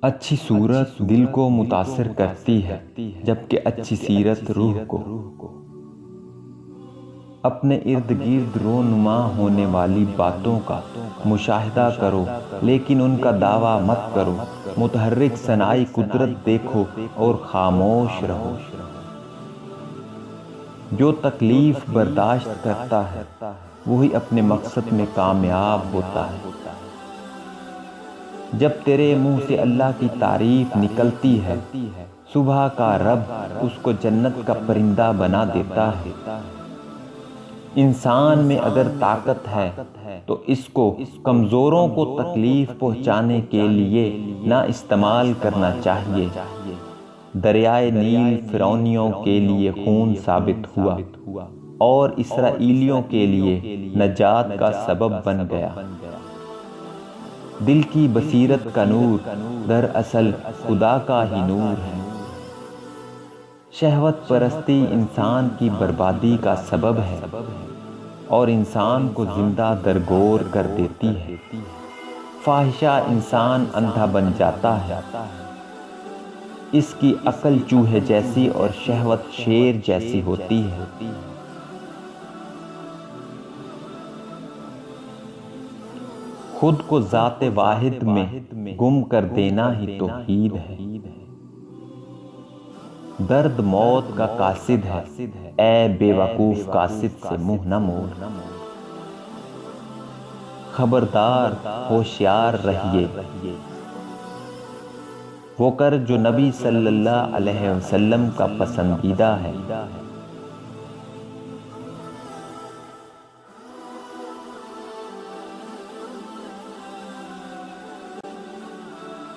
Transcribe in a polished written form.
اچھی صورت دل کو متاثر کرتی ہے جبکہ اچھی سیرت روح کو۔ اپنے ارد گرد رونما ہونے والی باتوں کا مشاہدہ کرو لیکن ان کا دعویٰ مت کرو۔ متحرک صناعی قدرت دیکھو اور خاموش رہو۔ جو تکلیف برداشت کرتا ہے وہی اپنے مقصد میں کامیاب ہوتا ہے۔ جب تیرے منہ سے اللہ کی تعریف نکلتی ہے صبح کا رب اس کو جنت کا پرندہ بنا دیتا ہے۔ انسان میں اگر طاقت ہے تو اس کو کمزوروں کو تکلیف پہنچانے کے لیے نہ استعمال کرنا چاہیے۔ دریائے نیل فرعونیوں کے لیے خون ثابت ہوا اور اسرائیلیوں کے لیے نجات کا سبب بن گیا۔ دل کی بصیرت کا نور دراصل خدا کا ہی نور ہے۔ شہوت پرستی انسان کی بربادی کا سبب ہے اور انسان کو زندہ درگور کر دیتی ہے۔ فاحشہ انسان اندھا بن جاتا ہے۔ اس کی عقل چوہے جیسی اور شہوت شیر جیسی ہوتی ہے۔ خود کو ذات واحد میں گم کر دینا ہی توحید ہے۔ درد موت کا قاصد ہے، اے بے وقوف قاصد سے منہ نہ موڑ۔ خبردار ہوشیار رہیے، وہ کر جو نبی صلی اللہ علیہ وسلم کا پسندیدہ ہے۔